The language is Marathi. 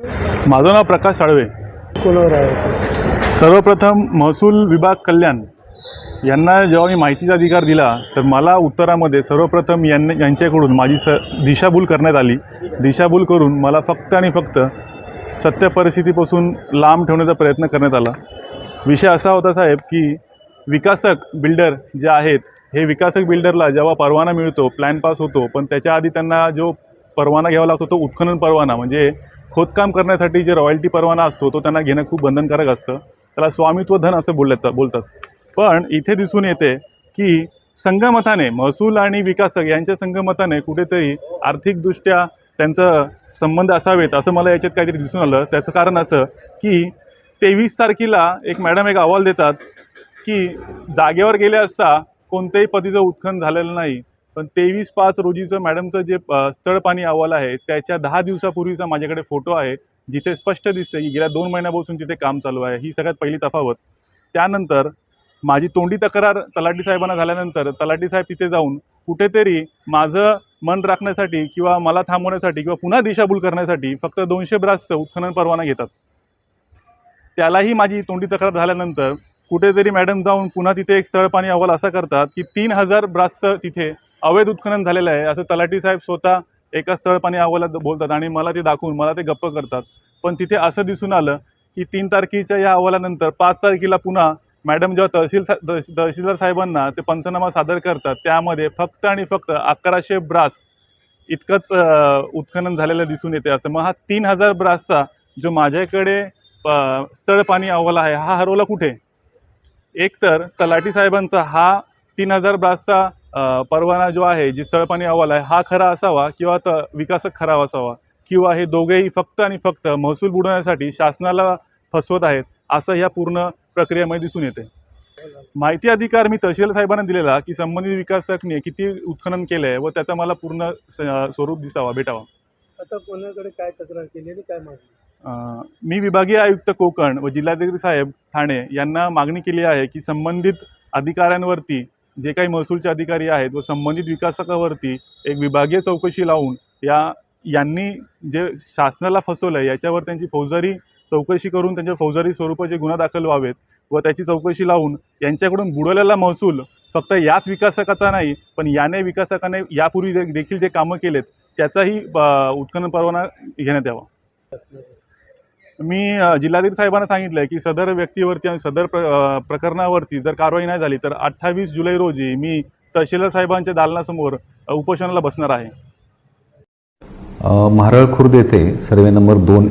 माझं नाव प्रकाश साळवे. कोणावर आहे? सर्वप्रथम महसूल विभाग कल्याण यांना जेव्हा मी माहितीचा अधिकार दिला तर मला उत्तरामध्ये सर्वप्रथम यांच्याकडून माझी दिशाभूल करण्यात आली. दिशाभूल करून मला फक्त आणि फक्त सत्य परिस्थितीपासून लांब ठेवण्याचा प्रयत्न करण्यात आला. विषय असा होता साहेब की विकासक बिल्डर जे आहेत, हे विकासक बिल्डरला जेव्हा परवाना मिळतो, प्लॅन पास होतो, पण त्याच्या आधी त्यांना जो परवाना घ्यावा लागतो तो उत्खनन परवाना, म्हणजे खोदकाम करण्यासाठी जे रॉयल्टी परवाना असतो तो त्यांना घेणं खूप बंधनकारक असतं. त्याला स्वामित्व धन असं बोलतात. पण इथे दिसून येते की संगमताने महसूल आणि विकासक यांच्या संगमताने कुठेतरी आर्थिकदृष्ट्या त्यांचं संबंध असावेत असं मला याच्यात काहीतरी दिसून आलं. त्याचं कारण असं की 23 तारखेला एक मॅडम एक अहवाल देतात की जागेवर गेले असता कोणत्याही पतीचं उत्खनन झालेलं नाही. पण 23/5 रोजीचं मॅडमचं जे स्थळ पाणी अहवाल आहे त्याच्या 10 दिवसापूर्वीचा माझ्याकडे फोटो आहे, जिथे स्पष्ट दिसतं की गेल्या 2 महिन्यापासून तिथे काम चालू आहे. ही सगळ्यात पहिली तफावत. त्यानंतर माझी तोंडी तक्रार तलाठी साहेबांना झाल्यानंतर तलाठी साहेब तिथे जाऊन कुठेतरी माझं मन राखण्यासाठी किंवा मला थांबवण्यासाठी किंवा पुन्हा दिशाभूल करण्यासाठी फक्त 200 ब्रासचं उत्खनन परवाना घेतात. त्यालाही माझी तोंडी तक्रार झाल्यानंतर कुठेतरी मॅडम जाऊन पुन्हा तिथे एक स्थळ पाणी अहवाल असा करतात की 3000 ब्रासचं तिथे अवैध उत्खनन झालेलं आहे असं तलाठी साहेब स्वतः एका स्थळ पाणी अहवालात बोलतात आणि मला ते दाखवून मला ते गप्प करतात. पण तिथे असं दिसून आलं की 3 तारखेच्या या अहवालानंतर 5 तारखेला पुन्हा मॅडम जेव्हा तहसीलदार साहेबांना ते पंचनामा सादर करतात, त्यामध्ये फक्त आणि फक्त 1100 ब्रास इतकंच उत्खनन झालेलं दिसून येते. असं मग हा 3000 ब्रासचा जो माझ्याकडे स्थळ पाणी अहवाल आहे हा हरवला कुठे? एकतर तलाठी साहेबांचा हा 3000 ब्रासचा परवाना जो आहे, जी स्थळ पाणी अहवाल आहे, हा खरा असावा किंवा विकासक खरा असावा, किंवा हे दोघेही फक्त आणि फक्त महसूल बुडवण्यासाठी शासनाला फसवत आहेत असं ह्या पूर्ण प्रक्रियेमध्ये दिसून येते. माहिती अधिकार मी तहसीलदार साहेबांना दिलेला की संबंधित विकासकने किती उत्खनन केलं आहे व त्याचा मला पूर्ण स्वरूप भेटावा. आता कोणाकडे काय तक्रार केली आणि काय मागणी? मी विभागीय आयुक्त कोकण व जिल्हाधिकारी साहेब ठाणे यांना मागणी केली आहे की संबंधित अधिकाऱ्यांवरती, जे काही महसूलचे अधिकारी आहेत व संबंधित विकासकावरती एक विभागीय चौकशी लावून यांनी जे शासनाला फसवलं आहे याच्यावर त्यांची फौजदारी चौकशी करून त्यांच्या फौजदारी स्वरूपाचे गुन्हा दाखल व्हावेत व त्याची चौकशी लावून यांच्याकडून बुडवलेला महसूल फक्त याच विकासकाचा नाही, पण विकासकाने यापूर्वी देखील जे कामं केलेत त्याचाही उत्खनन परवाना घेण्यात यावा. मी जिल्हाधिकारी साहेबांना सांगितलं आहे की सदर व्यक्तीवरती आणि सदर प्रकरणावरती जर कारवाई नाही झाली तर 28 जुलै रोजी मी तहसीलदार साहेबांच्या दालनासमोर उपोषणाला बसणार आहे. म्हारळ खुर्द येथे सर्वे नंबर 2